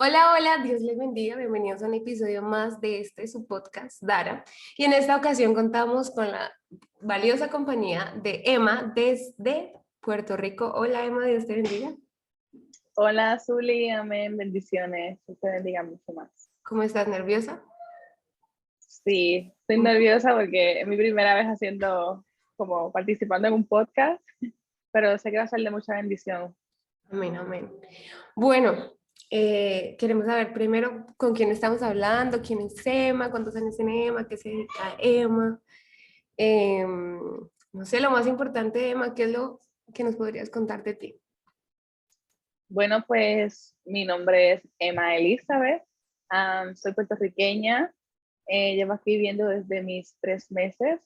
Hola, hola, Dios les bendiga, bienvenidos a un episodio más de su podcast, Dara. Y en esta ocasión contamos con la valiosa compañía de Emma desde Puerto Rico. Hola, Emma, Dios te bendiga. Hola, Zuli, amén, bendiciones, que te bendiga mucho más. ¿Cómo estás? ¿Nerviosa? Sí, estoy nerviosa porque es mi primera vez como participando en un podcast, pero sé que va a ser de mucha bendición. Amén, amén. Bueno, queremos saber primero con quién estamos hablando, quién es Emma, cuántos años tiene Emma, qué se dedica a Emma. No sé, lo más importante, Emma, ¿qué es lo que nos podrías contar de ti? Bueno, pues mi nombre es Emma Elizabeth, soy puertorriqueña, llevo aquí viviendo desde mis 3 meses.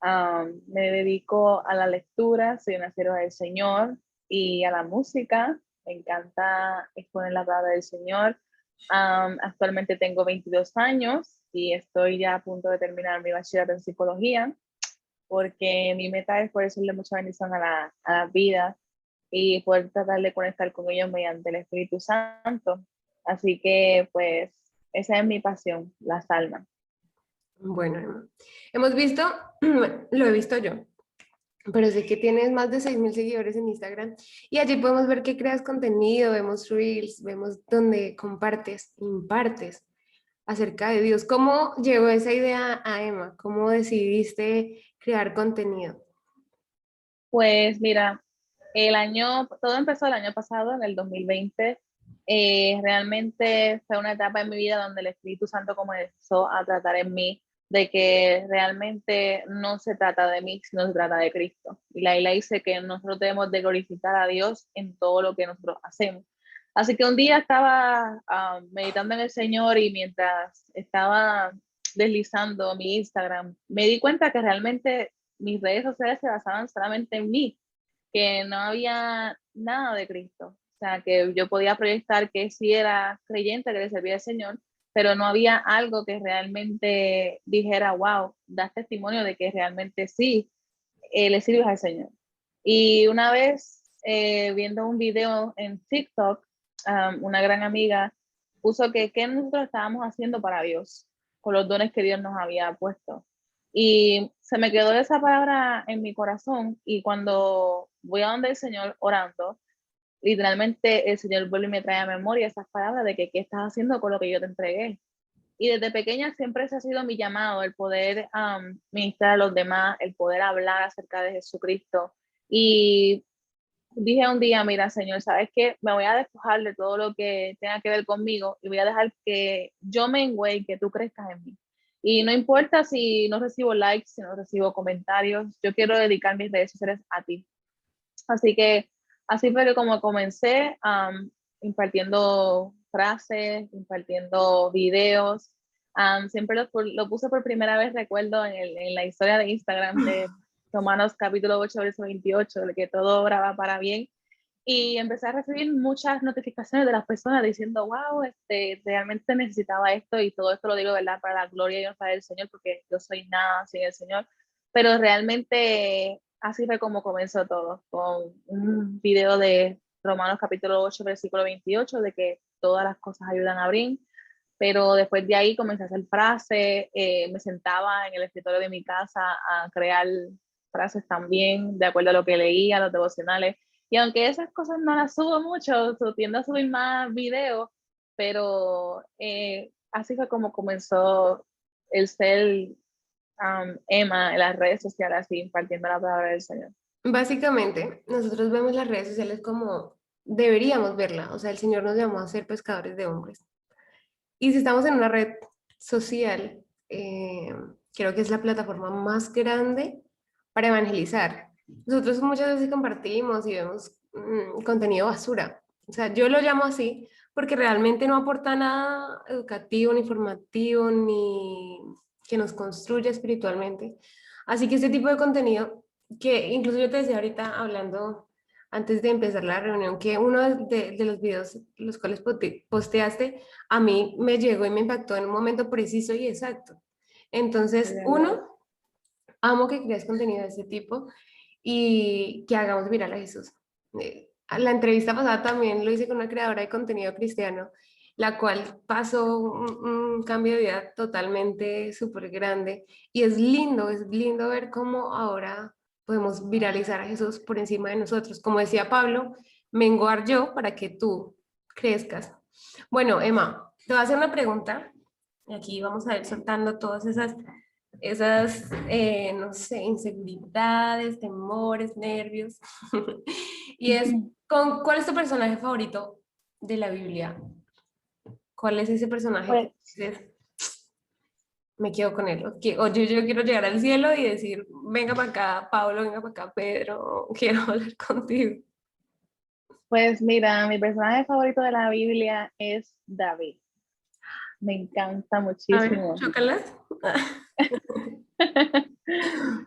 Me dedico a la lectura, soy una sierva del Señor y a la música. Me encanta exponer la palabra del Señor. Actualmente tengo 22 años y estoy ya a punto de terminar mi bachillerato en psicología porque mi meta es poder serle mucha bendición a las vidas y poder tratar de conectar con ellos mediante el Espíritu Santo. Así que pues esa es mi pasión, las almas. Bueno, Emma, hemos visto, bueno, lo he visto yo, pero sé que tienes más de 6.000 seguidores en Instagram y allí podemos ver que creas contenido, vemos reels, vemos donde compartes, impartes acerca de Dios. ¿Cómo llegó esa idea a Emma? ¿Cómo decidiste crear contenido? Pues mira, todo empezó el año pasado, en el 2020. Realmente fue una etapa en mi vida donde el Espíritu Santo comenzó a tratar en mí de que realmente no se trata de mí, sino se trata de Cristo. Y la isla dice que nosotros debemos de glorificar a Dios en todo lo que nosotros hacemos. Así que un día estaba meditando en el Señor y mientras estaba deslizando mi Instagram, me di cuenta que realmente mis redes sociales se basaban solamente en mí, que no había nada de Cristo. O sea, que yo podía proyectar que sí era creyente, que le servía al Señor, pero no había algo que realmente dijera, wow, das testimonio de que realmente sí, le sirves al Señor. Y una vez viendo un video en TikTok, una gran amiga puso que nosotros estábamos haciendo para Dios, con los dones que Dios nos había puesto. Y se me quedó esa palabra en mi corazón y cuando voy a donde el Señor orando, literalmente el Señor vuelve y me trae a memoria esas palabras de que qué estás haciendo con lo que yo te entregué. Y desde pequeña siempre ese ha sido mi llamado, el poder ministrar a los demás, el poder hablar acerca de Jesucristo. Y dije un día, mira, Señor, ¿sabes qué? Me voy a despojar de todo lo que tenga que ver conmigo y voy a dejar que yo mengue y que tú crezcas en mí. Y no importa si no recibo likes, si no recibo comentarios, yo quiero dedicar mis redes sociales a ti. Así que así fue que como comencé impartiendo frases, impartiendo videos. Siempre lo puse por primera vez, recuerdo, en la historia de Instagram de Romanos capítulo 8, verso 28, de que todo obra va para bien. Y empecé a recibir muchas notificaciones de las personas diciendo, wow, realmente necesitaba esto y todo esto lo digo, ¿verdad? Para la gloria y honra del Señor, porque yo soy nada sin el Señor. Pero realmente así fue como comenzó todo, con un video de Romanos capítulo 8, versículo 28, de que todas las cosas ayudan a abrir. Pero después de ahí comencé a hacer frases, me sentaba en el escritorio de mi casa a crear frases también, de acuerdo a lo que leía, los devocionales. Y aunque esas cosas no las subo mucho, tiendo a subir más videos, pero así fue como comenzó el ser Emma en las redes sociales, así impartiendo la palabra del Señor. Básicamente, nosotros vemos las redes sociales como deberíamos verla, o sea, el Señor nos llamó a ser pescadores de hombres. Y si estamos en una red social, creo que es la plataforma más grande para evangelizar. Nosotros muchas veces compartimos y vemos contenido basura. O sea, yo lo llamo así porque realmente no aporta nada educativo, ni formativo, ni que nos construya espiritualmente. Así que este tipo de contenido, que incluso yo te decía ahorita hablando antes de empezar la reunión, que uno de los videos los cuales posteaste, a mí me llegó y me impactó en un momento preciso y exacto. Entonces, Aleluya. uno, amo que crees contenido de ese tipo y que hagamos viral a Jesús. La entrevista pasada también lo hice con una creadora de contenido cristiano la cual pasó un cambio de vida totalmente súper grande. Y es lindo ver cómo ahora podemos viralizar a Jesús por encima de nosotros. Como decía Pablo, menguar yo para que tú crezcas. Bueno, Emma, te voy a hacer una pregunta. Y aquí vamos a ir soltando todas esas, no sé, inseguridades, temores, nervios. Y es, ¿cuál es tu personaje favorito de la Biblia? ¿Cuál es ese personaje que Pues, dices, me quedo con él? O yo quiero llegar al cielo y decir, venga para acá, Pablo, venga para acá, Pedro, quiero hablar contigo. pues mira, mi personaje favorito de la Biblia es David. Me encanta A ver, muchísimo. chócalas.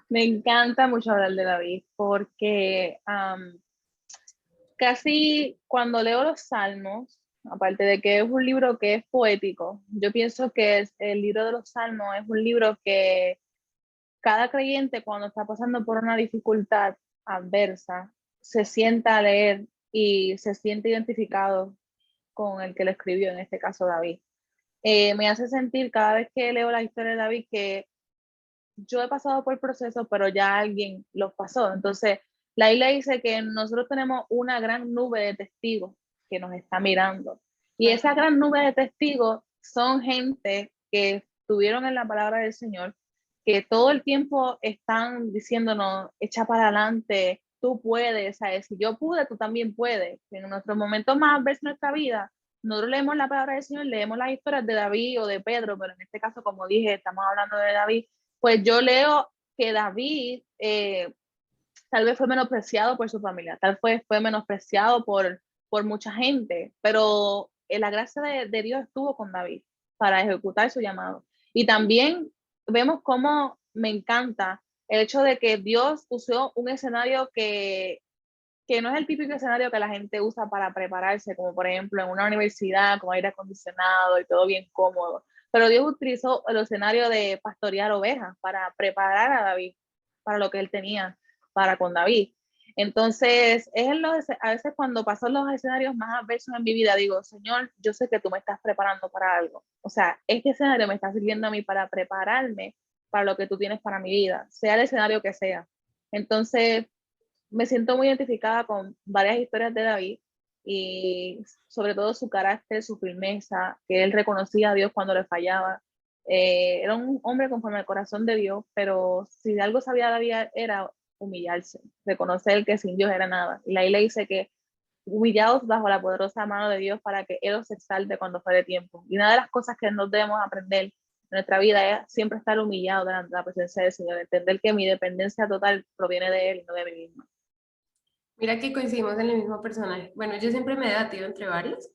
Me encanta mucho hablar de David porque casi cuando leo los Salmos, aparte de que es un libro que es poético, yo pienso que el libro de los Salmos es un libro que cada creyente cuando está pasando por una dificultad adversa se sienta a leer y se siente identificado con el que lo escribió, en este caso David. Me hace sentir cada vez que leo la historia de David que yo he pasado por el proceso, pero ya alguien los pasó. Entonces, la isla dice que nosotros tenemos una gran nube de testigos que nos está mirando. Y esa gran nube de testigos son gente que estuvieron en la palabra del Señor, que todo el tiempo están diciéndonos, echa para adelante, tú puedes, ¿sabes? Si yo pude, tú también puedes. En nuestros momentos más adversos de nuestra vida, nosotros leemos la palabra del Señor, leemos las historias de David o de Pedro, pero en este caso, como dije, estamos hablando de David, pues yo leo que David tal vez fue menospreciado por su familia, tal vez fue menospreciado por mucha gente, pero la gracia de Dios estuvo con David para ejecutar su llamado. Y también vemos cómo me encanta el hecho de que Dios usó un escenario que no es el típico escenario que la gente usa para prepararse, como por ejemplo en una universidad con aire acondicionado y todo bien cómodo. Pero Dios utilizó el escenario de pastorear ovejas para preparar a David para lo que él tenía para con David. Entonces, a veces cuando pasan los escenarios más adversos en mi vida, digo, Señor, yo sé que tú me estás preparando para algo. O sea, este escenario me está sirviendo a mí para prepararme para lo que tú tienes para mi vida, sea el escenario que sea. Entonces, me siento muy identificada con varias historias de David y sobre todo su carácter, su firmeza, que él reconocía a Dios cuando le fallaba. Era un hombre conforme al corazón de Dios, pero si de algo sabía David era humillarse, reconocer que sin Dios era nada. Y la isla dice que humillados bajo la poderosa mano de Dios para que Él os exalte cuando fuere tiempo. Y una de las cosas que nos debemos aprender en nuestra vida es siempre estar humillado delante de la presencia del Señor, entender que mi dependencia total proviene de Él y no de mí misma. Mira que coincidimos en el mismo personaje. Bueno, yo siempre me he debatido entre varios.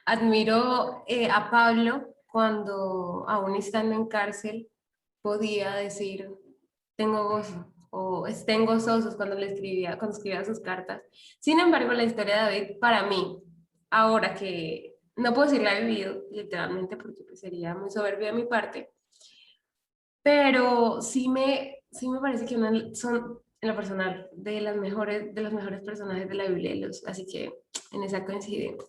Admiro a Pablo cuando, aún estando en cárcel, podía decir, tengo gozo, o estén gozosos cuando escribía sus cartas. Sin embargo, la historia de David, para mí, ahora que no puedo decir la he vivido, literalmente, porque pues, sería muy soberbio de mi parte, pero sí me parece que son, en lo personal, de los mejores personajes de la Biblia, así que en esa coincidimos.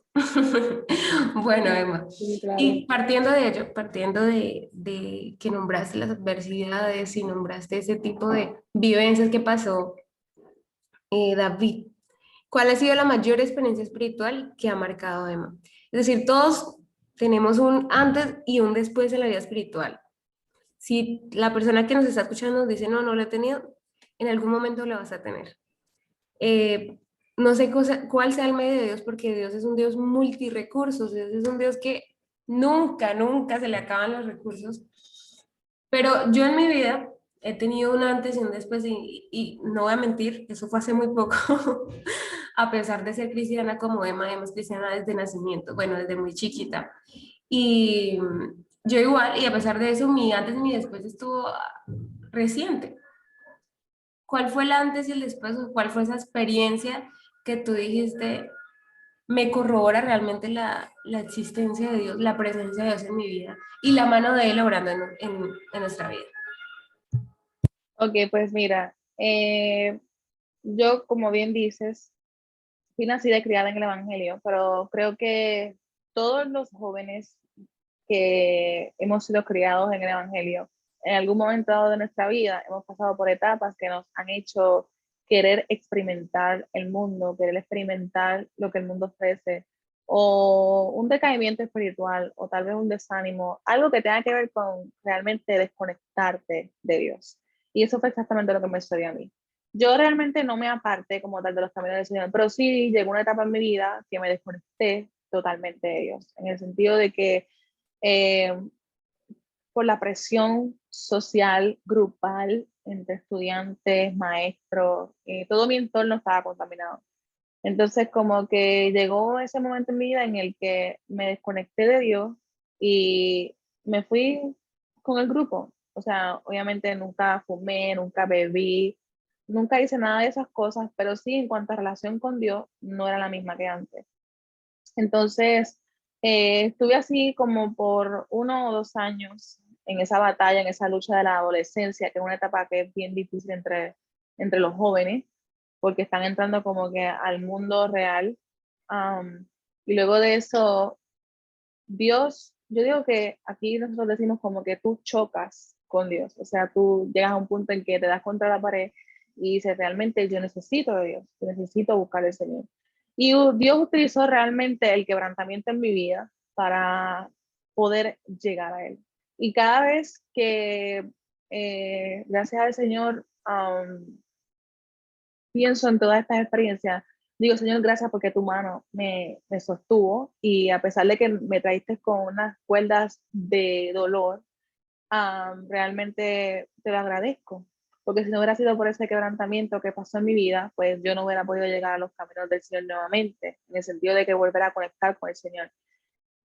Bueno, Emma, Sí, claro. y partiendo de ello, partiendo de que nombraste las adversidades y nombraste ese tipo de vivencias que pasó David, ¿cuál ha sido la mayor experiencia espiritual que ha marcado a Emma? Es decir, todos tenemos un antes y un después en la vida espiritual. Si la persona que nos está escuchando nos dice, no, no lo he tenido, en algún momento lo vas a tener. Eh, no sé cuál sea el medio de Dios, porque Dios es un Dios multirecursos, Dios es un Dios que nunca, nunca se le acaban los recursos. Pero yo en mi vida he tenido un antes y un después, y no voy a mentir, eso fue hace muy poco, a pesar de ser cristiana como Emma, Emma es cristiana desde nacimiento, bueno, desde muy chiquita. Y yo igual, y a pesar de eso, mi antes y mi después estuvo reciente. ¿Cuál fue el antes y el después? ¿O cuál fue esa experiencia que tú dijiste, me corrobora realmente la existencia de Dios, la presencia de Dios en mi vida y la mano de Él obrando en nuestra vida? Ok, pues mira, yo como bien dices, fui nacida y criada en el Evangelio, pero creo que todos los jóvenes que hemos sido criados en el Evangelio, en algún momento dado de nuestra vida hemos pasado por etapas que nos han hecho querer experimentar el mundo, querer experimentar lo que el mundo ofrece, o un decaimiento espiritual, o tal vez un desánimo, algo que tenga que ver con realmente desconectarte de Dios. Y eso fue exactamente lo que me sucedió a mí. Yo realmente no me aparté como tal de los caminos del Señor, pero sí llegó una etapa en mi vida que me desconecté totalmente de Dios, en el sentido de que eh, por la presión social, grupal, entre estudiantes, maestros, todo mi entorno estaba contaminado. Entonces, como que llegó ese momento en mi vida en el que me desconecté de Dios y me fui con el grupo. O sea, obviamente nunca fumé, nunca bebí, nunca hice nada de esas cosas, pero sí en cuanto a relación con Dios, no era la misma que antes. Entonces, estuve así como por 1 o 2 años en esa batalla, en esa lucha de la adolescencia, que es una etapa que es bien difícil entre los jóvenes, porque están entrando como que al mundo real. Y luego de eso, Dios, yo digo que aquí nosotros decimos como que tú chocas con Dios, o sea, tú llegas a un punto en que te das contra la pared y dices, realmente yo necesito de Dios, yo necesito buscar al Señor. Y Dios utilizó realmente el quebrantamiento en mi vida para poder llegar a Él. Y cada vez que, gracias al Señor, pienso en todas estas experiencias, digo, Señor, gracias porque tu mano me sostuvo y a pesar de que me traíste con unas cuerdas de dolor, realmente te lo agradezco. Porque si no hubiera sido por ese quebrantamiento que pasó en mi vida, pues yo no hubiera podido llegar a los caminos del Señor nuevamente, en el sentido de que volver a conectar con el Señor.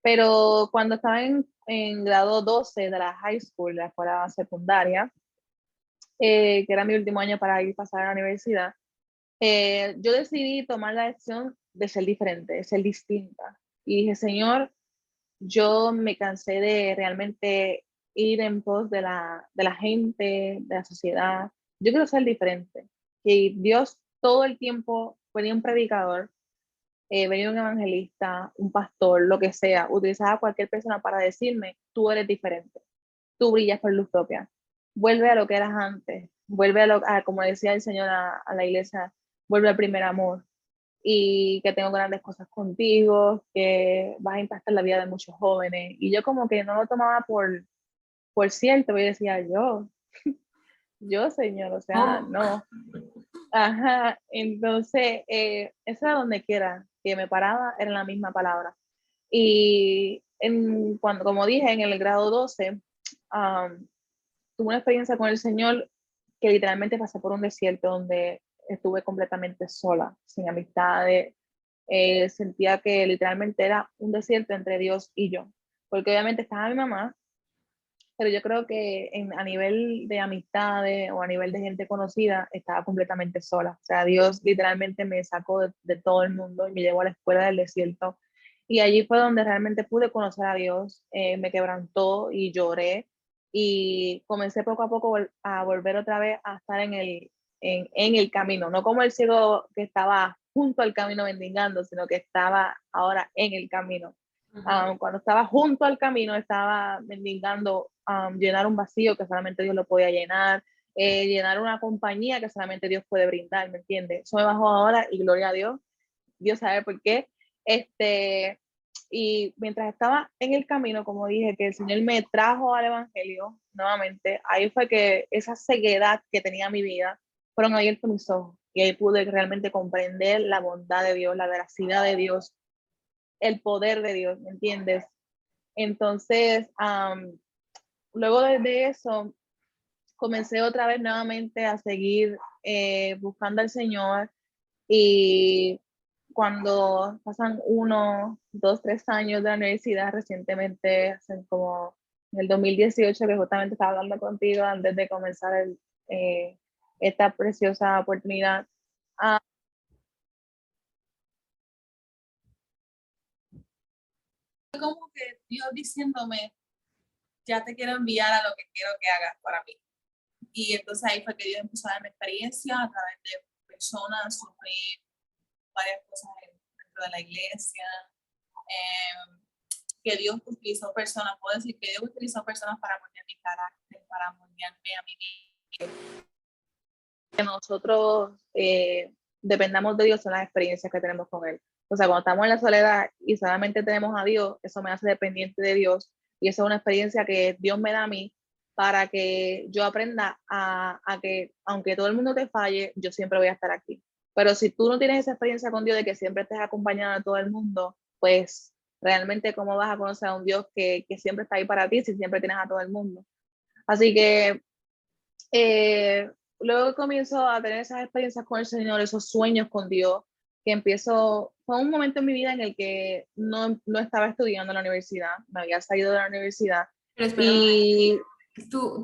Pero cuando estaba en grado 12 de la high school, la escuela secundaria, que era mi último año para ir a pasar a la universidad, yo decidí tomar la decisión de ser diferente, de ser distinta. Y dije, Señor, yo me cansé de realmente ir en pos de la gente, de la sociedad. Yo quiero ser diferente. Y Dios todo el tiempo venía un predicador, venía un evangelista, un pastor, lo que sea, utilizaba a cualquier persona para decirme, tú eres diferente, tú brillas por luz propia, vuelve a lo que eras antes, vuelve como decía el Señor a la iglesia, vuelve al primer amor y que tengo grandes cosas contigo, que vas a impactar la vida de muchos jóvenes. Y yo como que no lo tomaba por cierto, y decía yo Señor, o sea, ¿Cómo? no. Ajá, entonces, eso era donde quiera que me paraba, era la misma palabra. Y cuando, como dije, en el grado 12, tuve una experiencia con el Señor que literalmente pasé por un desierto donde estuve completamente sola, sin amistades. Sentía que literalmente era un desierto entre Dios y yo, porque obviamente estaba mi mamá, pero yo creo que a nivel de amistades o a nivel de gente conocida estaba completamente sola. O sea, Dios literalmente me sacó de todo el mundo y me llevó a la escuela del desierto. Y allí fue donde realmente pude conocer a Dios, me quebrantó y lloré y comencé poco a poco a volver otra vez a estar en el camino, no como el ciego que estaba junto al camino mendigando, sino que estaba ahora en el camino. Cuando estaba junto al camino, estaba mendigando llenar un vacío que solamente Dios lo podía llenar, llenar una compañía que solamente Dios puede brindar, ¿me entiendes? Eso me bajó ahora y gloria a Dios, Dios sabe por qué. Y mientras estaba en el camino, como dije, que el Señor me trajo al Evangelio nuevamente, ahí fue que esa ceguedad que tenía mi vida, fueron abiertos mis ojos y ahí pude realmente comprender la bondad de Dios, la veracidad de Dios, el poder de Dios, ¿me entiendes? Entonces, luego de eso, comencé otra vez nuevamente a seguir buscando al Señor y cuando pasan 1, 2, 3 años de la universidad, recientemente, hacen como en el 2018, que justamente estaba hablando contigo antes de comenzar esta preciosa oportunidad. ah, Como que Dios diciéndome, ya te quiero enviar a lo que quiero que hagas para mí. Y entonces ahí fue que Dios empezó a darme experiencia a través de personas, sufrí varias cosas dentro de la iglesia. que Dios utilizó personas, puedo decir que Dios utilizó personas para moldear mi carácter, para moldearme a mí misma. Que nosotros dependamos de Dios son las experiencias que tenemos con Él. O sea, cuando estamos en la soledad y solamente tenemos a Dios, eso me hace dependiente de Dios y esa es una experiencia que Dios me da a mí para que yo aprenda a que aunque todo el mundo te falle, yo siempre voy a estar aquí. Pero si tú no tienes esa experiencia con Dios de que siempre estés acompañado de todo el mundo, pues realmente cómo vas a conocer a un Dios que siempre está ahí para ti si siempre tienes a todo el mundo. Así que luego comienzo a tener esas experiencias con el Señor, esos sueños con Dios, que fue un momento en mi vida en el que no estaba estudiando en la universidad, me había salido de la universidad. Pero espera un momento.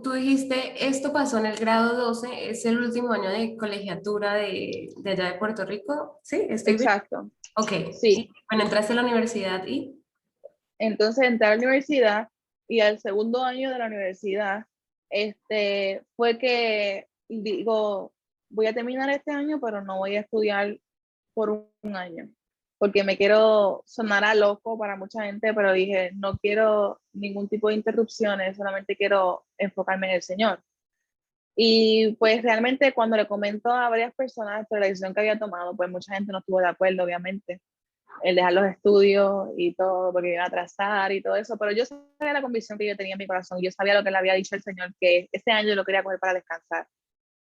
Tú dijiste, esto pasó en el grado 12, es el último año de colegiatura de allá de Puerto Rico, ¿sí? ¿Estoy bien? Exacto. Ok. Sí. Bueno, entraste a la universidad y... Entonces entré a la universidad y al segundo año de la universidad, fue que digo, voy a terminar este año, pero no voy a estudiar por un año, porque me quiero sonar a loco para mucha gente, pero dije, no quiero ningún tipo de interrupciones, solamente quiero enfocarme en el Señor. Y pues realmente cuando le comento a varias personas sobre la decisión que había tomado, pues mucha gente no estuvo de acuerdo, obviamente, el dejar los estudios y todo, porque iba a atrasar y todo eso, pero yo sabía la convicción que yo tenía en mi corazón, yo sabía lo que le había dicho el Señor, que ese año yo lo quería coger para descansar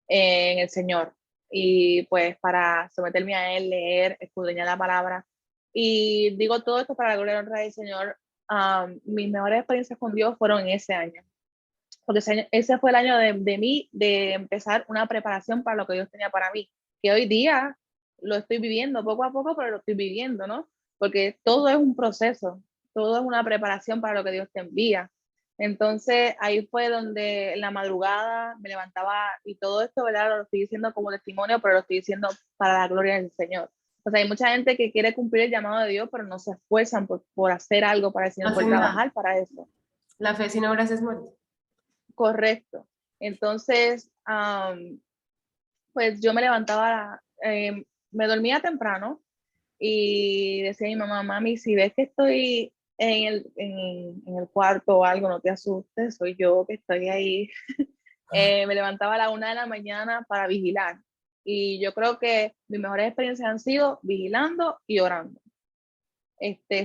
en el Señor y pues para someterme a Él, leer, escudriñar la palabra. Y digo todo esto para la gloria y honra del Señor. Mis mejores experiencias con Dios fueron en ese año, porque ese fue el año de mí, de empezar una preparación para lo que Dios tenía para mí, que hoy día lo estoy viviendo poco a poco, pero lo estoy viviendo, ¿no? Porque todo es un proceso, todo es una preparación para lo que Dios te envía. Entonces ahí fue donde en la madrugada me levantaba y todo esto, ¿verdad? Lo estoy diciendo como testimonio, pero lo estoy diciendo para la gloria del Señor. O sea, hay mucha gente que quiere cumplir el llamado de Dios, pero no se esfuerzan por hacer algo para el Señor, por trabajar para eso. La fe sin obras es muerta. Correcto. Entonces, pues yo me levantaba, me dormía temprano y decía a mi mamá, mami, si ves que estoy en el cuarto o algo, no te asustes, soy yo que estoy ahí. Me levantaba a la 1 de la mañana para vigilar. Y yo creo que mis mejores experiencias han sido vigilando y orando.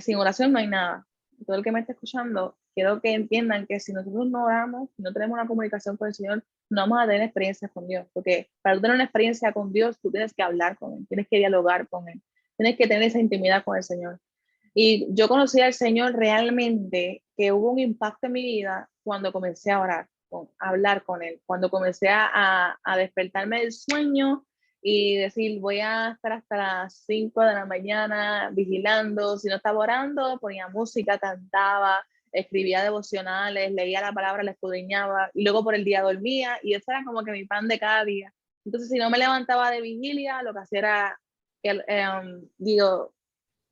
Sin oración no hay nada. Todo el que me está escuchando, quiero que entiendan que si nosotros no oramos, no tenemos una comunicación con el Señor, no vamos a tener experiencias con Dios, porque para tener una experiencia con Dios, tú tienes que hablar con Él, tienes que dialogar con Él, tienes que tener esa intimidad con el Señor. Y yo conocí al Señor realmente, que hubo un impacto en mi vida cuando comencé a orar, a hablar con Él, cuando comencé a despertarme del sueño y decir, voy a estar hasta las 5 de la mañana vigilando, si no estaba orando, ponía música, cantaba, escribía devocionales, leía la palabra, la escudriñaba y luego por el día dormía y eso era como que mi pan de cada día. Entonces, si no me levantaba de vigilia, lo que hacía era, digo,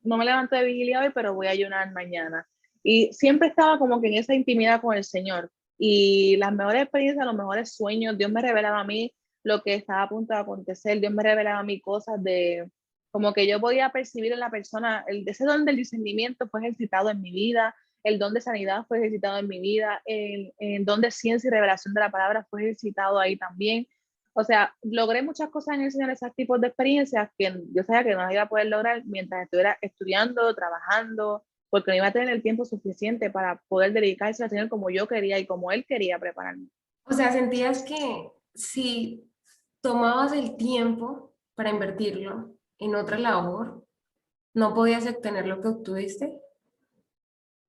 no me levanto de vigilia hoy, pero voy a ayunar mañana. Y siempre estaba como que en esa intimidad con el Señor. Y las mejores experiencias, los mejores sueños, Dios me revelaba a mí lo que estaba a punto de acontecer, Dios me revelaba a mí cosas de, como que yo podía percibir en la persona, ese don del discernimiento fue ejercitado en mi vida, el don de sanidad fue ejercitado en mi vida, el don de ciencia y revelación de la palabra fue ejercitado ahí también. O sea, logré muchas cosas en el Señor, esos tipos de experiencias que yo sabía que no las iba a poder lograr mientras estuviera estudiando, trabajando, porque no iba a tener el tiempo suficiente para poder dedicarse al Señor como yo quería y como Él quería prepararme. O sea, sentías que si tomabas el tiempo para invertirlo en otra labor, no podías obtener lo que obtuviste.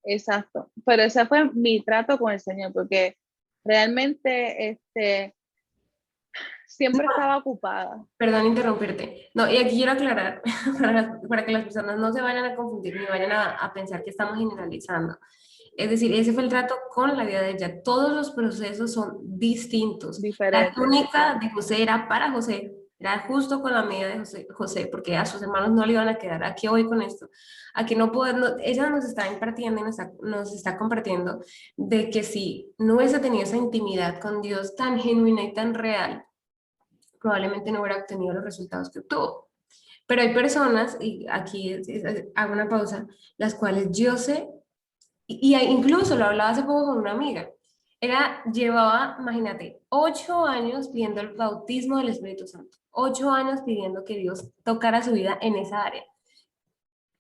Exacto, pero ese fue mi trato con el Señor, porque realmente siempre estaba ocupada. Perdón interrumpirte. No, y aquí quiero aclarar para que las personas no se vayan a confundir ni vayan a pensar que estamos generalizando. Es decir, ese fue el trato con la vida de ella. Todos los procesos son distintos. La Diferente, túnica claro. de José era para José, era justo con la medida de José, porque a sus hermanos no le iban a quedar. ¿A qué voy con esto? A que no poder, ella nos está impartiendo y nos está compartiendo de que si no hubiese tenido esa intimidad con Dios tan genuina y tan real, probablemente no hubiera obtenido los resultados que obtuvo. Pero hay personas, y aquí hago una pausa, las cuales yo sé y incluso lo hablaba hace poco con una amiga. Llevaba, imagínate, 8 años pidiendo el bautismo del Espíritu Santo. 8 años pidiendo que Dios tocara su vida en esa área.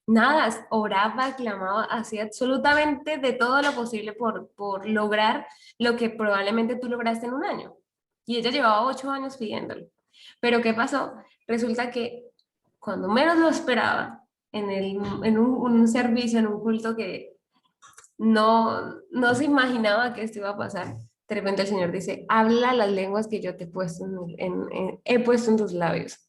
Nada, oraba, clamaba, hacía absolutamente de todo lo posible por lograr lo que probablemente tú lograste en un año. Y ella llevaba 8 años pidiéndolo. Pero ¿qué pasó? Resulta que cuando menos lo esperaba, en un servicio, en un culto que no se imaginaba que esto iba a pasar, de repente el Señor dice, habla las lenguas que yo te he puesto he puesto en tus labios.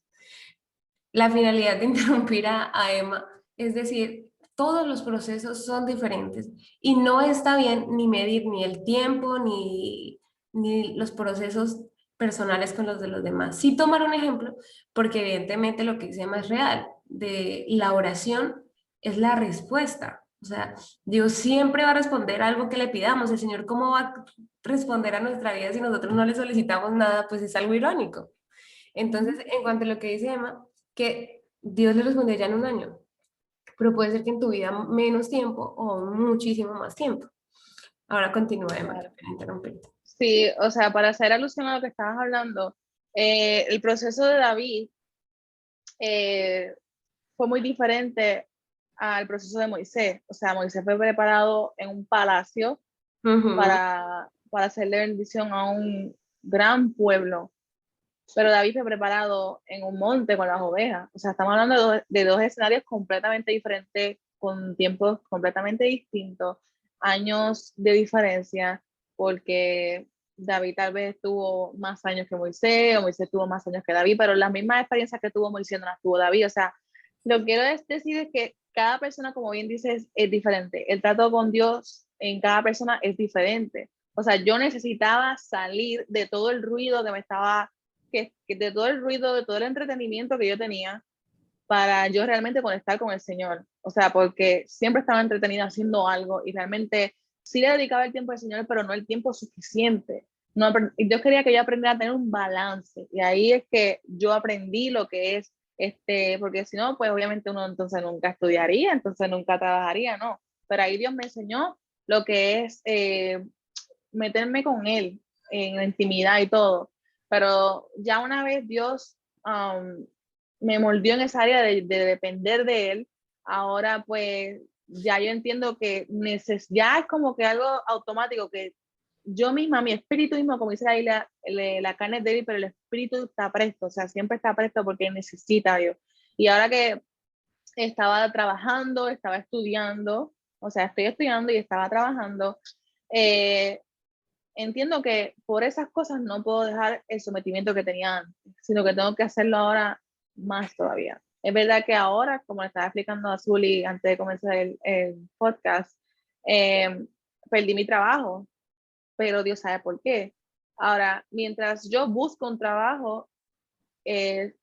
La finalidad de interrumpir a Emma es decir, todos los procesos son diferentes y no está bien ni medir ni el tiempo ni los procesos personales con los de los demás. Sí tomar un ejemplo, porque evidentemente lo que dice Emma es real, de la oración es la respuesta. O sea, Dios siempre va a responder algo que le pidamos. El Señor, ¿cómo va a responder a nuestra vida si nosotros no le solicitamos nada? Pues es algo irónico. Entonces, en cuanto a lo que dice Emma, que Dios le respondió ya en un año, pero puede ser que en tu vida menos tiempo o muchísimo más tiempo. Ahora continúa, Emma, que Claro. te interrumpí. Sí, o sea, para hacer alusión a lo que estabas hablando, el proceso de David eh, fue muy diferente al proceso de Moisés. O sea, Moisés fue preparado en un palacio Ujú. para hacerle bendición a un gran pueblo, pero David fue preparado en un monte con las ovejas. O sea, estamos hablando de dos escenarios completamente diferentes, con tiempos completamente distintos, años de diferencia, porque David tal vez tuvo más años que Moisés, o Moisés tuvo más años que David, pero las mismas experiencias que tuvo Moisés no las tuvo David. O sea, lo que quiero decir es que cada persona, como bien dices, es diferente. El trato con Dios en cada persona es diferente. O sea, yo necesitaba salir de todo el ruido que me estaba de todo el ruido, de todo el entretenimiento que yo tenía para yo realmente conectar con el Señor. O sea, porque siempre estaba entretenida haciendo algo y realmente sí le dedicaba el tiempo al Señor, pero no el tiempo suficiente. No, yo quería que yo aprendiera a tener un balance y ahí es que yo aprendí lo que es, porque si no, pues obviamente uno entonces nunca estudiaría, entonces nunca trabajaría, ¿no? Pero ahí Dios me enseñó lo que es meterme con Él en la intimidad y todo. Pero ya una vez Dios me moldeó en esa área de depender de Él, ahora pues ya yo entiendo que ya es como que algo automático, que yo misma, mi espíritu mismo, como dice ahí, la carne es débil, pero el espíritu está presto, o sea, siempre está presto porque necesita a Dios. Y ahora que estaba trabajando, estaba estudiando, o sea, estoy estudiando y estaba trabajando, eh, entiendo que por esas cosas no puedo dejar el sometimiento que tenía antes, sino que tengo que hacerlo ahora más todavía. Es verdad que ahora, como le estaba explicando a Zuli antes de comenzar el podcast, eh, perdí mi trabajo, pero Dios sabe por qué. Ahora, mientras yo busco un trabajo, eh,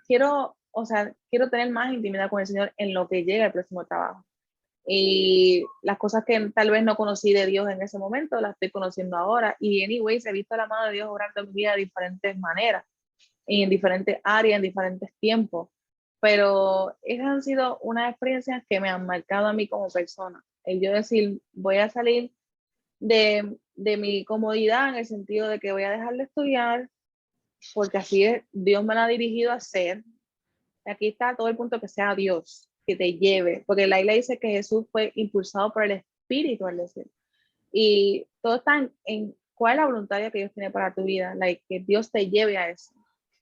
quiero tener más intimidad con el Señor en lo que llega el próximo trabajo. Y las cosas que tal vez no conocí de Dios en ese momento, las estoy conociendo ahora. Y anyways, he visto la mano de Dios obrando en mi vida de diferentes maneras, y en diferentes áreas, en diferentes tiempos. Pero esas han sido unas experiencias que me han marcado a mí como persona. El yo decir, voy a salir de mi comodidad en el sentido de que voy a dejar de estudiar, porque así es, Dios me lo ha dirigido a hacer. Aquí está todo el punto que sea Dios, que te lleve, porque la isla dice que Jesús fue impulsado por el Espíritu al decir. Y todo está en cuál es la voluntad que Dios tiene para tu vida, que Dios te lleve a eso.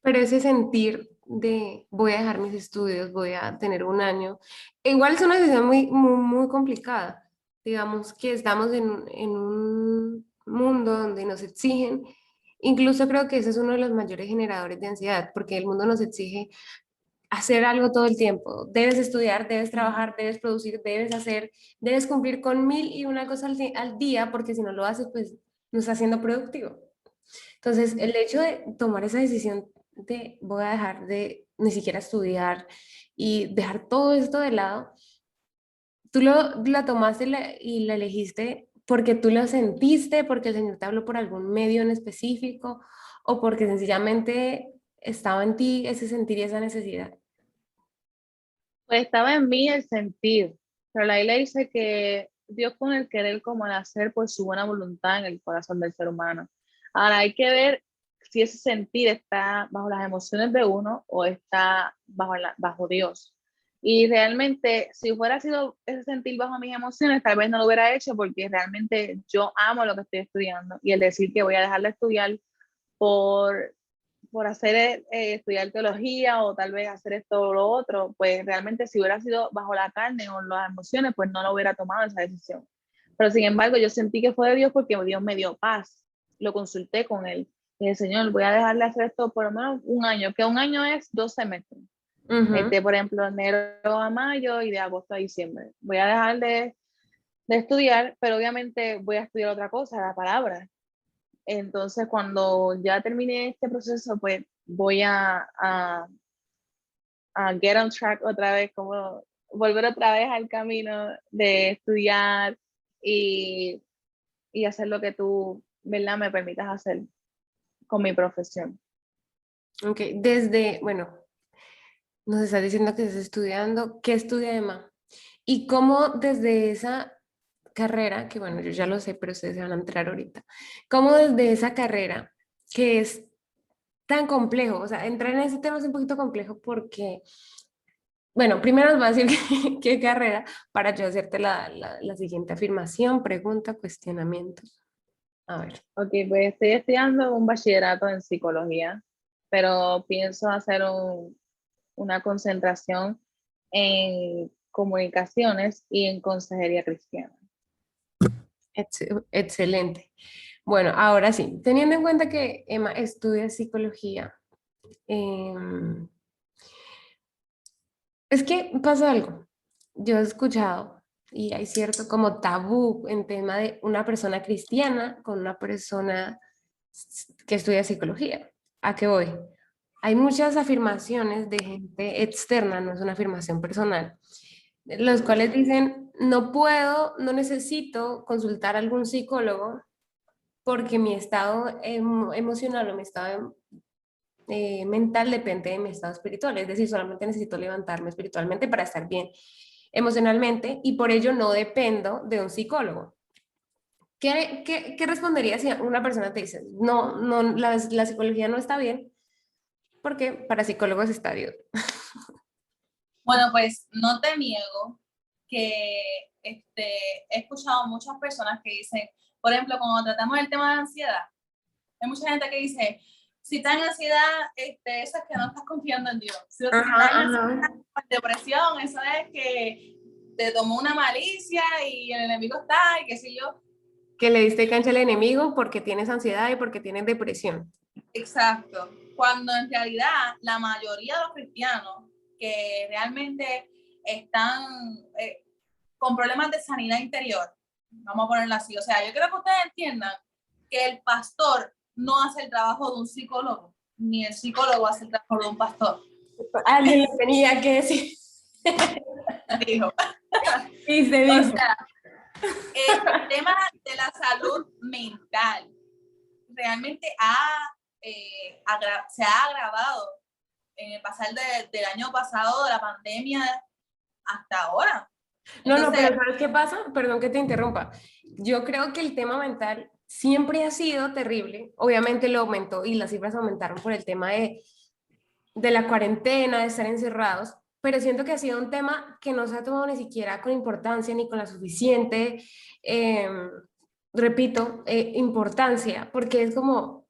Pero ese sentir de voy a dejar mis estudios, voy a tener un año, igual es una decisión muy complicada. Digamos que estamos en un mundo donde nos exigen, incluso creo que ese es uno de los mayores generadores de ansiedad, porque el mundo nos exige hacer algo todo el tiempo. Debes estudiar, debes trabajar, debes producir, debes cumplir con mil y una cosa al día, porque si no lo haces, pues no estás siendo productivo. Entonces, el hecho de tomar esa decisión de voy a dejar de ni siquiera estudiar y dejar todo esto de lado, tú la tomaste y la elegiste porque tú lo sentiste, porque el Señor te habló por algún medio en específico o porque sencillamente estaba en ti ese sentir y esa necesidad. Pues estaba en mí el sentir, pero la isla dice que Dios con el querer como el hacer por su buena voluntad en el corazón del ser humano. Ahora hay que ver si ese sentir está bajo las emociones de uno o está bajo Dios. Y realmente, si hubiera sido ese sentir bajo mis emociones, tal vez no lo hubiera hecho porque realmente yo amo lo que estoy estudiando. Y el decir que voy a dejar de estudiar por, por estudiar teología o tal vez hacer esto o lo otro, pues realmente si hubiera sido bajo la carne o las emociones, pues no lo hubiera tomado esa decisión. Pero sin embargo, yo sentí que fue de Dios porque Dios me dio paz. Lo consulté con él. Y dije, Señor, voy a dejar de hacer esto por lo menos un año, que un año es 2 semestres. Por ejemplo, enero a mayo y de agosto a diciembre. Voy a dejar de estudiar, pero obviamente voy a estudiar otra cosa, la palabra. Entonces, cuando ya termine este proceso, pues voy a get on track otra vez, como volver otra vez al camino de estudiar y, y hacer lo que tú, ¿verdad?, me permitas hacer con mi profesión. Ok, bueno, nos estás diciendo que estás estudiando, ¿qué estudia Emma? Y cómo desde esa carrera, que bueno, yo ya lo sé, pero ustedes se van a enterar ahorita, cómo desde esa carrera, que es tan complejo, o sea, entrar en ese tema es un poquito complejo porque, bueno, primero nos va a decir qué carrera para yo hacerte la siguiente afirmación, pregunta, cuestionamiento. A ver. Ok, pues estoy estudiando un bachillerato en psicología, pero pienso hacer una concentración en comunicaciones y en consejería cristiana. Excelente. Bueno, ahora sí, teniendo en cuenta que Emma estudia psicología, es que pasa algo. Yo he escuchado y hay cierto como tabú en tema de una persona cristiana con una persona que estudia psicología. ¿A qué voy? Hay muchas afirmaciones de gente externa, no es una afirmación personal, los cuales dicen, no puedo, no necesito consultar a algún psicólogo porque mi estado emocional o mi estado mental depende de mi estado espiritual, es decir, solamente necesito levantarme espiritualmente para estar bien emocionalmente y por ello no dependo de un psicólogo. ¿Qué responderías si una persona te dice, no, no, la psicología no está bien, porque para psicólogos está Dios? Bueno, pues no te niego que he escuchado muchas personas que dicen, por ejemplo, cuando tratamos el tema de ansiedad, hay mucha gente que dice, si estás en ansiedad, eso es que no estás confiando en Dios. Si estás en depresión, eso es que te tomó una malicia y el enemigo está y qué sé yo. Que le diste cancha al enemigo porque tienes ansiedad y porque tienes depresión. Exacto. Cuando en realidad la mayoría de los cristianos que realmente están con problemas de sanidad interior, vamos a ponerlo así, o sea, yo creo que ustedes entiendan que el pastor no hace el trabajo de un psicólogo, ni el psicólogo hace el trabajo de un pastor. Alguien le tenía que decir. Dijo. Y se dijo. O sea, el tema de la salud mental realmente se ha agravado en el pasar del año pasado, de la pandemia, hasta ahora. No, pero ¿sabes qué pasa? Perdón que te interrumpa. Yo creo que el tema mental siempre ha sido terrible. Obviamente lo aumentó y las cifras aumentaron por el tema de la cuarentena, de estar encerrados, pero siento que ha sido un tema que no se ha tomado ni siquiera con importancia ni con la suficiente, repito, importancia, porque es como,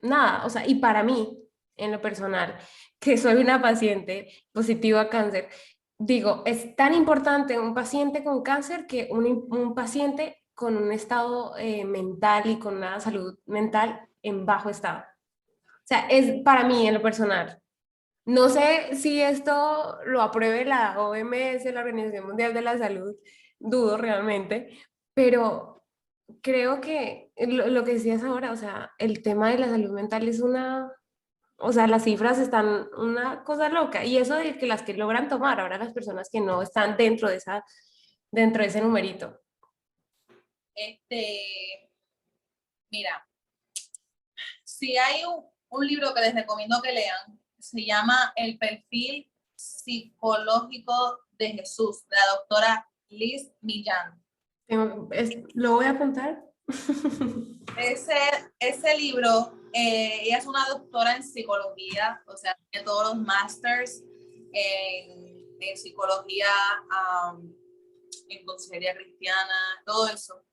nada, o sea, y para mí, en lo personal, que soy una paciente positiva a cáncer, digo, es tan importante un paciente con cáncer que un paciente con un estado mental y con una salud mental en bajo estado. O sea, es para mí en lo personal. No sé si esto lo apruebe la OMS, la Organización Mundial de la Salud, dudo realmente, pero creo que lo que decías ahora, o sea, el tema de la salud mental es o sea, las cifras están una cosa loca y eso de que las que logran tomar, ahora las personas que no están dentro de ese numerito. Mira, si hay un libro que les recomiendo que lean, se llama El perfil psicológico de Jesús, de la doctora Liz Millán. Lo voy a apuntar. Ese libro, ella es una doctora en psicología, o sea, tiene todos los masters en psicología, en consejería cristiana, todo eso.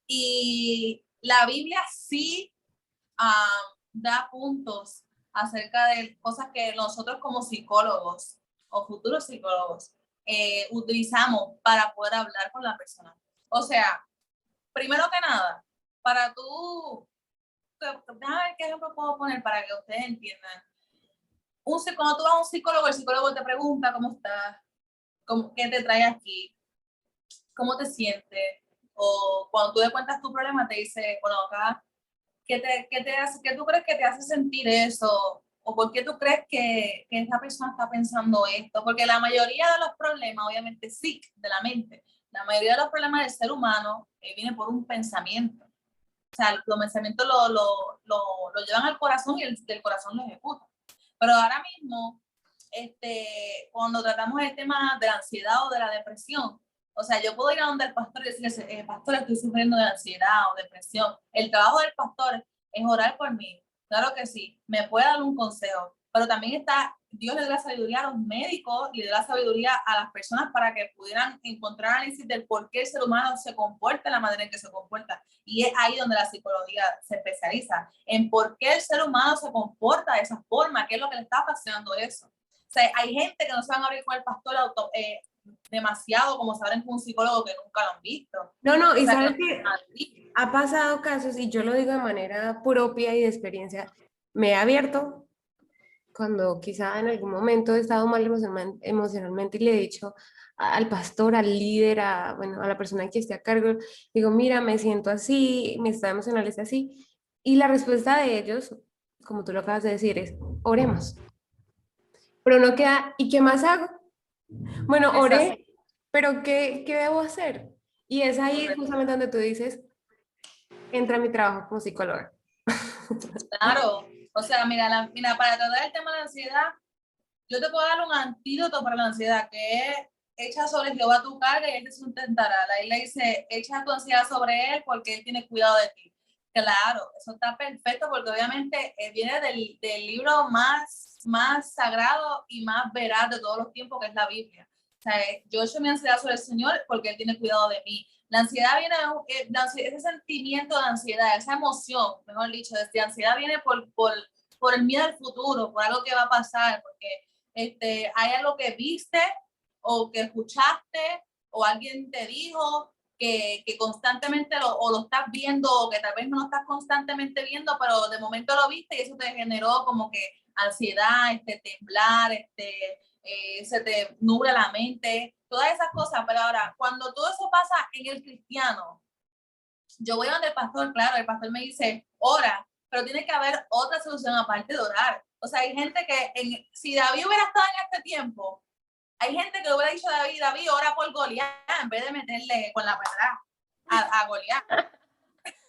Y la Biblia sí da puntos acerca de cosas que nosotros como psicólogos o futuros psicólogos utilizamos para poder hablar con la persona. O sea, primero que nada, para tú, déjame ver qué ejemplo puedo poner para que ustedes entiendan. Cuando tú vas a un psicólogo, el psicólogo te pregunta cómo estás, qué te trae aquí, cómo te sientes, o cuando tú le cuentas tu problema, te dice, bueno, acá, ¿qué tú crees que te hace sentir eso? ¿O por qué tú crees que esa persona está pensando esto? Porque la mayoría de los problemas, obviamente sí, de la mente, la mayoría de los problemas del ser humano viene por un pensamiento. O sea, los pensamientos lo llevan al corazón y el corazón lo ejecuta. Pero ahora mismo, cuando tratamos el tema de la ansiedad o de la depresión, o sea, yo puedo ir a donde el pastor y decirle, pastor, estoy sufriendo de ansiedad o depresión. El trabajo del pastor es orar por mí. Claro que sí, me puede dar un consejo, pero también está, Dios le da la sabiduría a los médicos y le da la sabiduría a las personas para que pudieran encontrar análisis del por qué el ser humano se comporta de la manera en que se comporta. Y es ahí donde la psicología se especializa, en por qué el ser humano se comporta de esa forma, qué es lo que le está pasando eso. O sea, hay gente que no se van a abrir con el pastor demasiado como saben con un psicólogo que nunca lo han visto. No, y o sea, sabes que ha pasado casos, y yo lo digo de manera propia y de experiencia, me he abierto cuando quizá en algún momento he estado mal emocionalmente y le he dicho al pastor, al líder, bueno, a la persona que esté a cargo, digo, mira, me siento así, mi estado emocional es así, y la respuesta de ellos, como tú lo acabas de decir, es, oremos. Pero no queda, ¿y qué más hago? Bueno, oré, pero ¿qué debo hacer? Y es ahí justamente donde tú dices, entra mi trabajo como psicóloga. Claro, o sea, mira, para tratar el tema de la ansiedad, yo te puedo dar un antídoto para la ansiedad, que es echa sobre Jehová tu carga y él te sustentará. La isla dice, echa tu ansiedad sobre él porque él tiene cuidado de ti. Claro, eso está perfecto porque obviamente viene del libro más sagrado y más veraz de todos los tiempos, que es la Biblia. O sea, yo echo mi ansiedad sobre el Señor porque él tiene cuidado de mí. La ansiedad viene de ese sentimiento de ansiedad, esa emoción, mejor dicho, de ansiedad viene por el miedo al futuro, por algo que va a pasar, porque hay algo que viste o que escuchaste o alguien te dijo que constantemente lo estás viendo o que tal vez no lo estás constantemente viendo, pero de momento lo viste y eso te generó como que ansiedad, temblar, se te nubla la mente, todas esas cosas. Pero ahora, cuando todo eso pasa en el cristiano, yo voy a donde el pastor, claro, el pastor me dice, ora, pero tiene que haber otra solución aparte de orar. O sea, hay gente que, si David hubiera estado en este tiempo, hay gente que le hubiera dicho a David, ora por Goliat, en vez de meterle con la pedra a Goliat.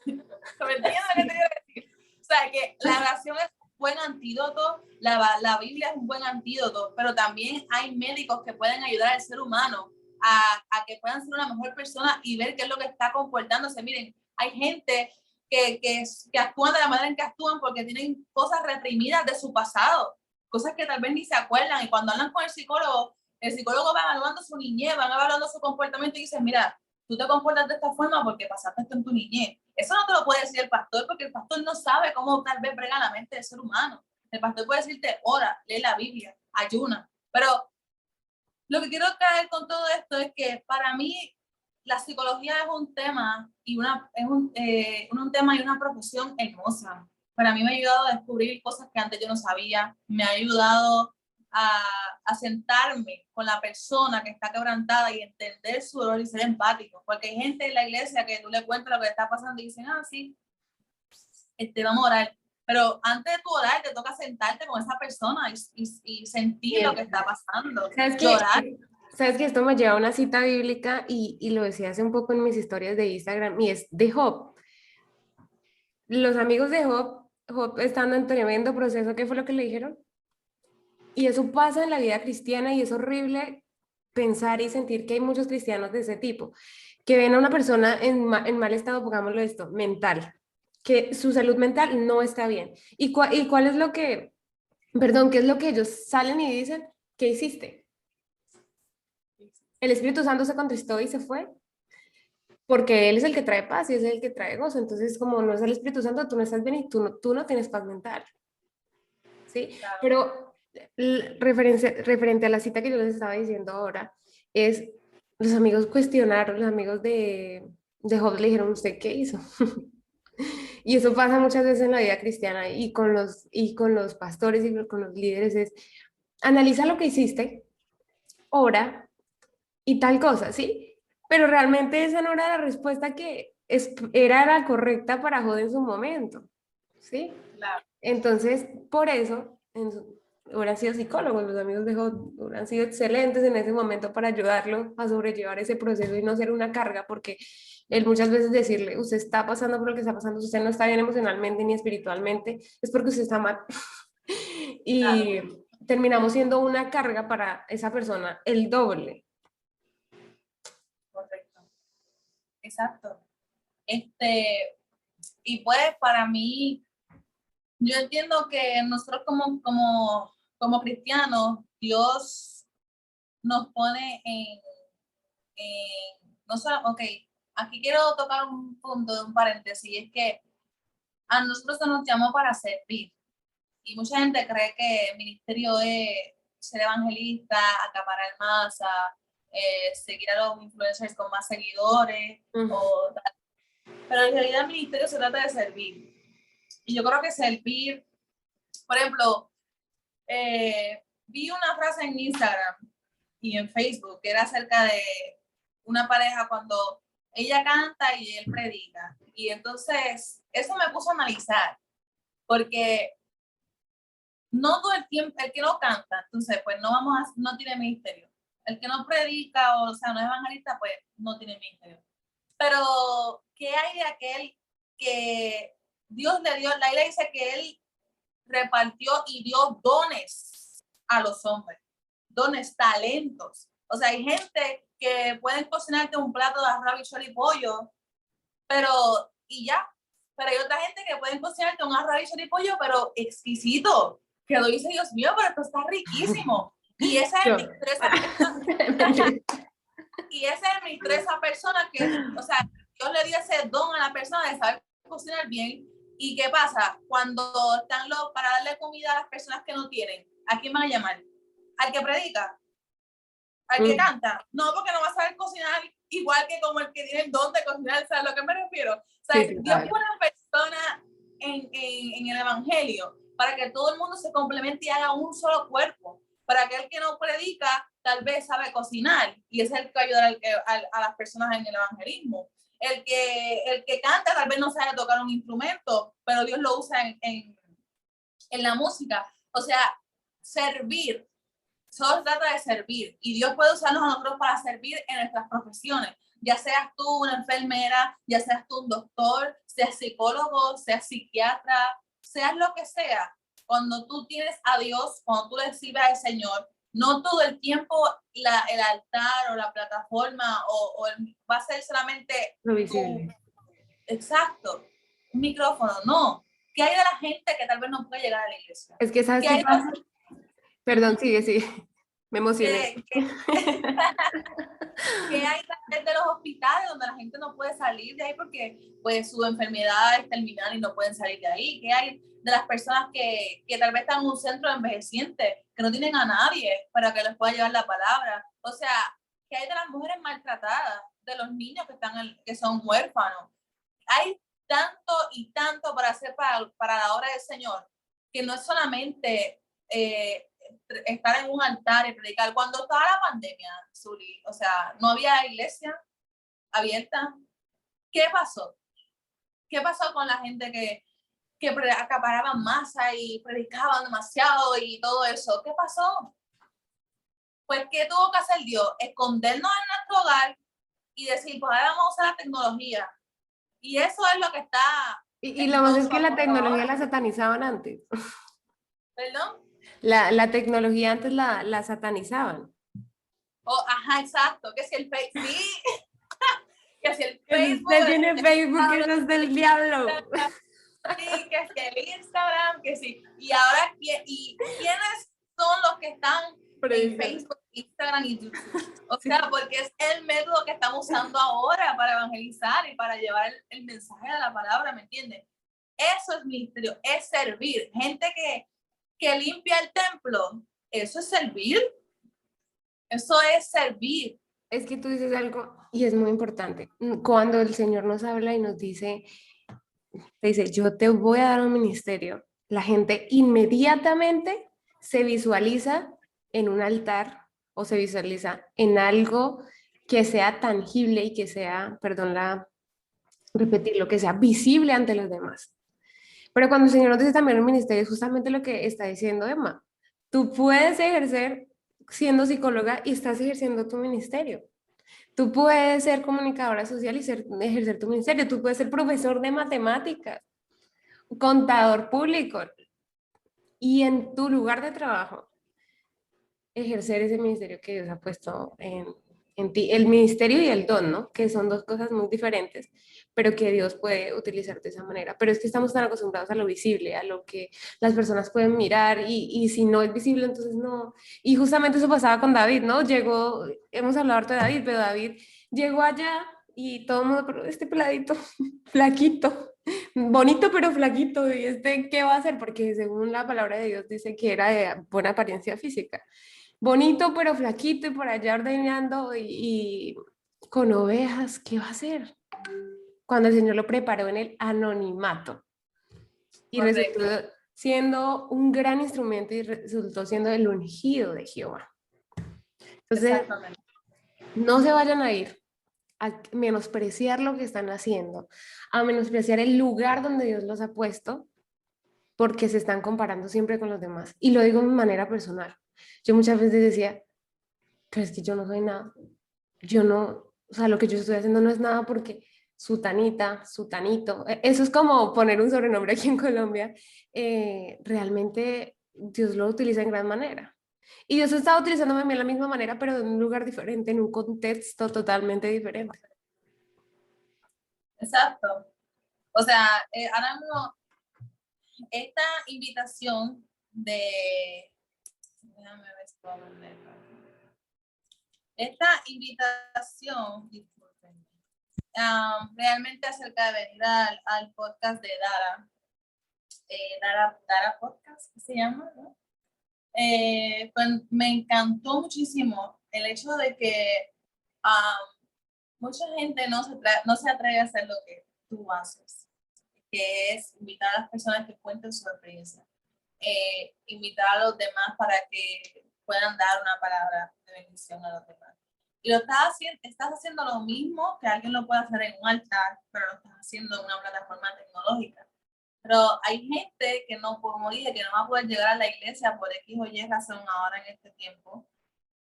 ¿Me entiendes lo que te quiero decir? O sea, que la oración es un buen antídoto, la Biblia es un buen antídoto, pero también hay médicos que pueden ayudar al ser humano a que puedan ser una mejor persona y ver qué es lo que está comportándose. Miren, hay gente que actúan de la manera en que actúan porque tienen cosas reprimidas de su pasado, cosas que tal vez ni se acuerdan, y cuando hablan con el psicólogo va evaluando su niñez, van evaluando su comportamiento y dicen, mira, tú te comportas de esta forma porque pasaste esto en tu niñez. Eso no te lo puede decir el pastor porque el pastor no sabe cómo tal vez brega la mente del ser humano. El pastor puede decirte, ora, lee la Biblia, ayuna. Pero lo que quiero traer con todo esto es que para mí la psicología es un tema y un tema y una profesión hermosa. Para mí me ha ayudado a descubrir cosas que antes yo no sabía. Me ha ayudado a sentarme con la persona que está quebrantada y entender su dolor y ser empático. Porque hay gente en la iglesia que tú le cuentas lo que está pasando y dicen, sí, vamos a orar. Pero antes de tu orar, te toca sentarte con esa persona y sentir lo que está pasando. ¿Sabes que esto me lleva a una cita bíblica y lo decía hace un poco en mis historias de Instagram, y es de Job? Los amigos de Job estando en tremendo proceso, ¿qué fue lo que le dijeron? Y eso pasa en la vida cristiana y es horrible, pensar y sentir que hay muchos cristianos de ese tipo, que ven a una persona en mal estado, pongámoslo esto, mental, que su salud mental no está bien. ¿Y cuál es lo que, perdón, qué es lo que ellos salen y dicen? ¿Qué hiciste? El Espíritu Santo se contristó y se fue, porque Él es el que trae paz y es el que trae gozo. Entonces, como no es el Espíritu Santo, tú no estás bien y tú no tienes paz mental. ¿Sí? Claro. Pero referente a la cita que yo les estaba diciendo ahora, es los amigos cuestionaron, los amigos de Job le dijeron, ¿usted qué hizo? Y eso pasa muchas veces en la vida cristiana y con los pastores y con los líderes, es analiza lo que hiciste, ora y tal cosa, ¿sí? Pero realmente esa no era la respuesta que era la correcta para Job en su momento, ¿sí? Claro. Entonces, por eso, hubieran sido psicólogos, los amigos de Job hubieran sido excelentes en ese momento para ayudarlo a sobrellevar ese proceso y no ser una carga, porque él muchas veces decirle, usted está pasando por lo que está pasando, usted no está bien emocionalmente ni espiritualmente, es porque usted está mal. Y terminamos siendo una carga para esa persona, el doble. Correcto. Exacto. Y pues para mí, yo entiendo que nosotros como cristianos, Dios nos pone no sé, ok, aquí quiero tocar un punto, un paréntesis, es que a nosotros se nos llamó para servir. Y mucha gente cree que el ministerio es ser evangelista, acaparar masa, seguir a los influencers con más seguidores, pero en realidad el ministerio se trata de servir. Y yo creo que servir, por ejemplo, vi una frase en Instagram y en Facebook que era acerca de una pareja cuando ella canta y él predica. Y entonces eso me puso a analizar, porque no todo el tiempo, el que no canta, entonces pues no tiene ministerio. El que no predica, o sea, no es evangelista, pues no tiene ministerio. Pero, ¿qué hay de aquel que Dios le dio? La Biblia dice que él repartió y dio dones a los hombres, dones, talentos. O sea, hay gente que pueden cocinarte un plato de arroz, habichuela y pollo, pero, y ya. Pero hay otra gente que pueden cocinarte un arroz, habichuela y pollo, pero exquisito. Que lo dice, Dios mío, pero esto está riquísimo. Y esa es mi esa persona que, o sea, Dios le dio ese don a la persona de saber cocinar bien. ¿Y qué pasa? Cuando están para darle comida a las personas que no tienen, ¿a quién van a llamar? ¿Al que predica? ¿Al que canta? No, porque no va a saber cocinar igual que como el que tiene el don de cocinar, ¿sabes a lo que me refiero? O sea, sí, Dios pone a una persona en el evangelio para que todo el mundo se complemente y haga un solo cuerpo. Para aquel que no predica, tal vez sabe cocinar y es el que va a ayudar a las personas en el evangelismo. El que canta tal vez no sabe tocar un instrumento, pero Dios lo usa en la música. O sea, servir. Solo trata de servir y Dios puede usarnos a nosotros para servir en nuestras profesiones, ya seas tú una enfermera, ya seas tú un doctor, seas psicólogo, seas psiquiatra, seas lo que sea. Cuando tú tienes a Dios, cuando tú le sirves al Señor, no todo el tiempo el altar o la plataforma va a ser solamente visible. Exacto, un micrófono, no. ¿Qué hay de la gente que tal vez no puede llegar a la iglesia? Es que sabes qué pasa. Perdón, sigue. Me emocioné. ¿Qué hay de los hospitales donde la gente no puede salir de ahí porque pues su enfermedad es terminal y no pueden salir de ahí? ¿Qué hay de las personas que tal vez están en un centro de envejecientes, que no tienen a nadie para que les pueda llevar la palabra? O sea, ¿qué hay de las mujeres maltratadas, de los niños que son huérfanos? Hay tanto y tanto para hacer para la obra del Señor, que no es solamente estar en un altar y predicar. Cuando estaba la pandemia, Zuli, o sea, no había iglesia abierta. ¿Qué pasó? ¿Qué pasó con la gente que acaparaban masa y predicaban demasiado y todo eso? ¿Qué pasó? Pues, ¿qué tuvo que hacer Dios? Escondernos en nuestro hogar y decir, pues ahora vamos a usar la tecnología. Y eso es lo que está... Y lo más es que la tecnología la satanizaban antes. ¿Perdón? La tecnología antes la satanizaban. Ajá, exacto, que si el Facebook, sí, que si el Facebook, Usted tiene Facebook, eso es del diablo. sí, que si el Instagram, que sí. Y ahora, ¿quiénes son los que están en Facebook, Instagram y YouTube? O sea, porque es el método que estamos usando ahora para evangelizar y para llevar el mensaje de la palabra, ¿me entiendes? Eso es ministerio, es servir. Gente que limpia el templo, eso es servir. Eso es servir. Es que tú dices algo y es muy importante. Cuando el Señor nos habla y nos dice, te dice, yo te voy a dar un ministerio, la gente inmediatamente se visualiza en un altar o se visualiza en algo que sea tangible y que sea, perdón, repetirlo, que sea visible ante los demás. Pero cuando el Señor nos dice también un ministerio, es justamente lo que está diciendo Emma. Tú puedes ejercer siendo psicóloga y estás ejerciendo tu ministerio. Tú puedes ser comunicadora social y ejercer tu ministerio. Tú puedes ser profesor de matemáticas, contador público y en tu lugar de trabajo ejercer ese ministerio que Dios ha puesto en ti. El ministerio y el don, ¿no? Que son dos cosas muy diferentes, pero que Dios puede utilizar de esa manera. Pero es que estamos tan acostumbrados a lo visible, a lo que las personas pueden mirar y si no es visible, entonces no. Y justamente eso pasaba con David, ¿no? Llegó, hemos hablado harto de David, pero David llegó allá y todo el mundo, pero este peladito, flaquito, bonito pero flaquito, ¿y este qué va a hacer? Porque según la palabra de Dios dice que era de buena apariencia física. Bonito pero flaquito y por allá ordeñando y con ovejas, ¿qué va a hacer? Cuando el Señor lo preparó en el anonimato y Correcto. resultó siendo un gran instrumento y resultó siendo el ungido de Jehová. Entonces, no se vayan a ir a menospreciar lo que están haciendo, a menospreciar el lugar donde Dios los ha puesto, porque se están comparando siempre con los demás. Y lo digo de manera personal. Yo muchas veces decía, pero es que yo no soy nada. Yo no, o sea, lo que yo estoy haciendo no es nada porque sutanita, sutanito, eso es como poner un sobrenombre aquí en Colombia, realmente Dios lo utiliza en gran manera. Y Dios está utilizándome a mí de la misma manera, pero en un lugar diferente, en un contexto totalmente diferente. Exacto. O sea, ahora mismo, esta invitación de... Déjame ver si puedo ponerlo. Esta invitación, disculpen, realmente acerca de venir al podcast de Dara, Dara Podcast, ¿qué se llama? ¿No? Pues me encantó muchísimo el hecho de que mucha gente no se atreve a hacer lo que tú haces, que es invitar a las personas que cuenten su experiencia, invitar a los demás para que puedan dar una palabra de bendición a los demás. Y estás haciendo lo mismo que alguien lo puede hacer en un altar, pero lo estás haciendo en una plataforma tecnológica. Pero hay gente que no, como dije, que no va a poder llegar a la iglesia por X o Y razón ahora en este tiempo.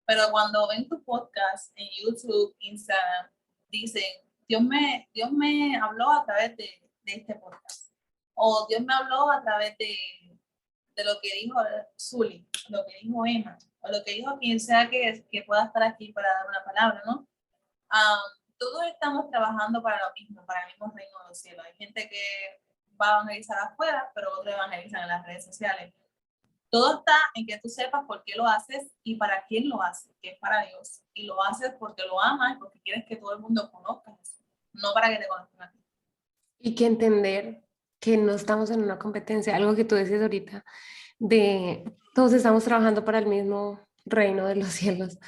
Pero cuando ven tu podcast en YouTube, Instagram, dicen, Dios me habló a través de este podcast. O Dios me habló a través de lo que dijo Zully, lo que dijo Emma, o lo que dijo quien sea que pueda estar aquí para dar una palabra, ¿no? Todos estamos trabajando para lo mismo, para el mismo reino de los cielos. Hay gente que va a evangelizar afuera, pero otros evangelizan en las redes sociales. Todo está en que tú sepas por qué lo haces y para quién lo haces, que es para Dios. Y lo haces porque lo amas y porque quieres que todo el mundo conozca eso, no para que te conozcan a ti. Y que entender que no estamos en una competencia, algo que tú decías ahorita, de todos estamos trabajando para el mismo reino de los cielos.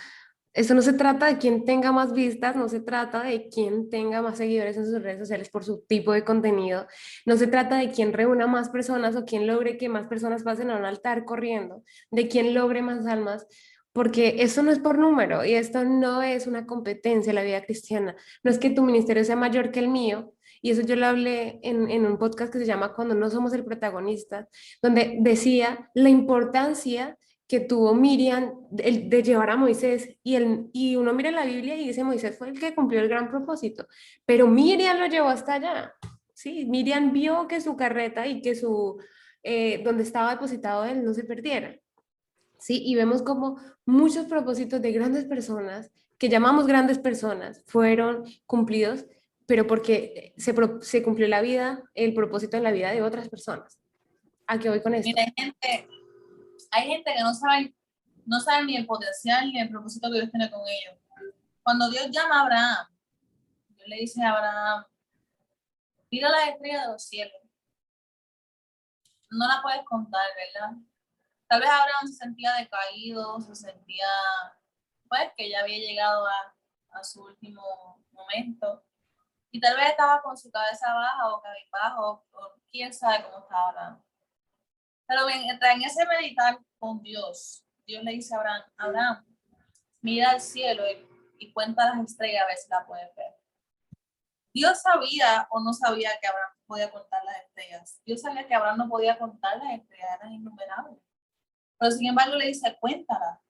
Esto no se trata de quién tenga más vistas, no se trata de quién tenga más seguidores en sus redes sociales por su tipo de contenido, no se trata de quién reúna más personas o quién logre que más personas pasen a un altar corriendo, de quién logre más almas, porque eso no es por número y esto no es una competencia en la vida cristiana. No es que tu ministerio sea mayor que el mío, y eso yo lo hablé en un podcast que se llama Cuando no somos el protagonista, donde decía la importancia que tuvo Miriam de llevar a Moisés y uno mira la Biblia y dice Moisés fue el que cumplió el gran propósito, pero Miriam lo llevó hasta allá, ¿sí? Miriam vio que su carreta y que donde estaba depositado él no se perdiera, ¿sí? Y vemos como muchos propósitos de grandes personas, que llamamos grandes personas, fueron cumplidos, pero porque se cumplió la vida, el propósito en la vida de otras personas. ¿A qué voy con esto? Mira, hay gente que no sabe ni el potencial ni el propósito que Dios tiene con ellos. Cuando Dios llama a Abraham, Dios le dice a Abraham, mira las estrellas de los cielos. No la puedes contar, ¿verdad? Tal vez Abraham se sentía decaído, se sentía, pues, que ya había llegado a su último momento. Y tal vez estaba con su cabeza baja o cabizbajo, o quién sabe cómo estaba Abraham. Pero en ese meditar con Dios, Dios le dice a Abraham, Abraham, mira al cielo y cuenta las estrellas a ver si la puedes ver. Dios sabía o no sabía que Abraham podía contar las estrellas. Dios sabía que Abraham no podía contar las estrellas, eran innumerables. Pero sin embargo le dice, cuéntala.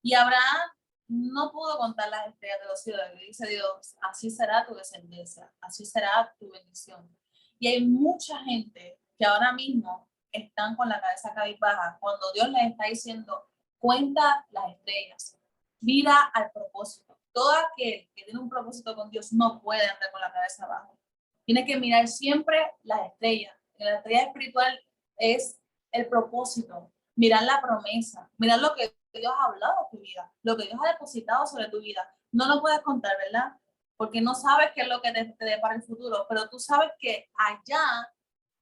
Y Abraham no pudo contar las estrellas de los cielos. Le dice Dios, así será tu descendencia, así será tu bendición. Y hay mucha gente que ahora mismo están con la cabeza cabizbaja cuando Dios les está diciendo, cuenta las estrellas, mira al propósito. Todo aquel que tiene un propósito con Dios no puede andar con la cabeza abajo. Tiene que mirar siempre las estrellas. La estrella espiritual es el propósito, mirar la promesa, mirar lo que Dios ha hablado en tu vida, lo que Dios ha depositado sobre tu vida. No lo puedes contar, ¿verdad? Porque no sabes qué es lo que te depara el futuro, pero tú sabes que allá,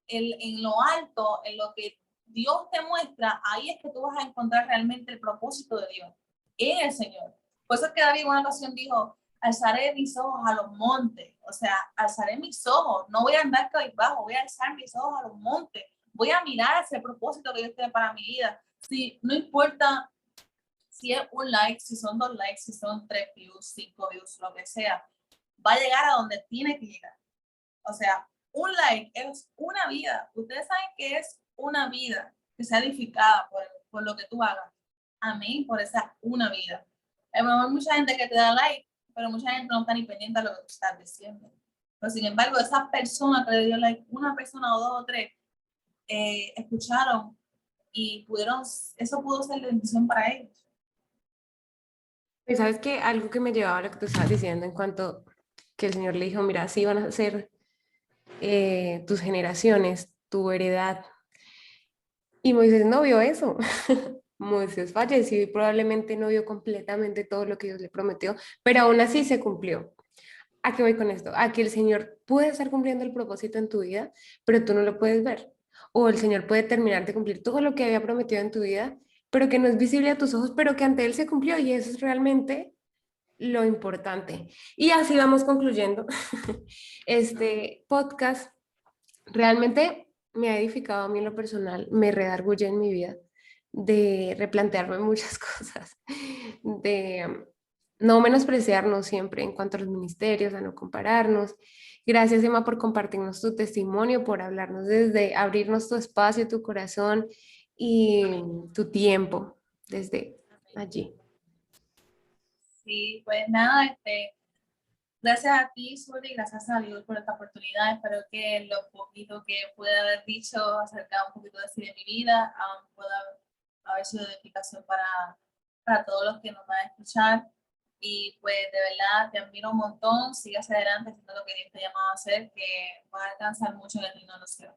en lo alto, en lo que Dios te muestra, ahí es que tú vas a encontrar realmente el propósito de Dios en el Señor. Por eso es que David en una ocasión dijo, alzaré mis ojos a los montes, o sea, alzaré mis ojos, no voy a andar cabizbajo, voy a alzar mis ojos a los montes, voy a mirar ese propósito que Dios tiene para mi vida. Si no importa si es un like, si son 2 likes, si son 3 views, 5 views, lo que sea, va a llegar a donde tiene que llegar. O sea, un like es una vida. Ustedes saben que es una vida que sea edificada por lo que tú hagas. Amén, por esa una vida. Hay mucha gente que te da like, pero mucha gente no está ni pendiente de lo que tú estás diciendo. Pero sin embargo, esa persona que le dio like, una persona o 2 o 3, escucharon y eso pudo ser la bendición para ellos. Pues sabes que algo que me llevaba a lo que tú estabas diciendo en cuanto que el Señor le dijo, mira, así van a ser tus generaciones, tu heredad. Y Moisés no vio eso. Moisés falleció y probablemente no vio completamente todo lo que Dios le prometió, pero aún así se cumplió. ¿A qué voy con esto? A que el Señor puede estar cumpliendo el propósito en tu vida, pero tú no lo puedes ver. O el Señor puede terminar de cumplir todo lo que había prometido en tu vida, pero que no es visible a tus ojos, pero que ante Él se cumplió y eso es realmente lo importante. Y así vamos concluyendo este podcast. Realmente me ha edificado a mí en lo personal, me redarguye en mi vida de replantearme muchas cosas, de no menospreciarnos siempre en cuanto a los ministerios, a no compararnos. Gracias, Emma, por compartirnos tu testimonio, por hablarnos desde abrirnos tu espacio, tu corazón y tu tiempo desde allí. Sí, pues nada, gracias a ti, Suri, gracias a Dios por esta oportunidad. Espero que lo poquito que pueda haber dicho acerca un poquito de mi vida pueda haber sido de edificación para todos los que nos van a escuchar. Y pues de verdad te admiro un montón, sigue hacia adelante haciendo lo que Dios te ha llamado a hacer, que vas a alcanzar mucho en el reino de los cielos.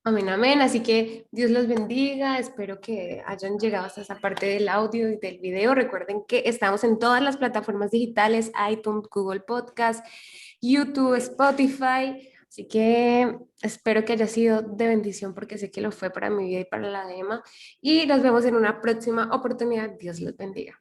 Amén, amén. Así que Dios los bendiga. Espero que hayan llegado hasta esa parte del audio y del video. Recuerden que estamos en todas las plataformas digitales, iTunes, Google Podcast, YouTube, Spotify. Así que espero que haya sido de bendición porque sé que lo fue para mi vida y para la de Emma. Y nos vemos en una próxima oportunidad. Dios los bendiga.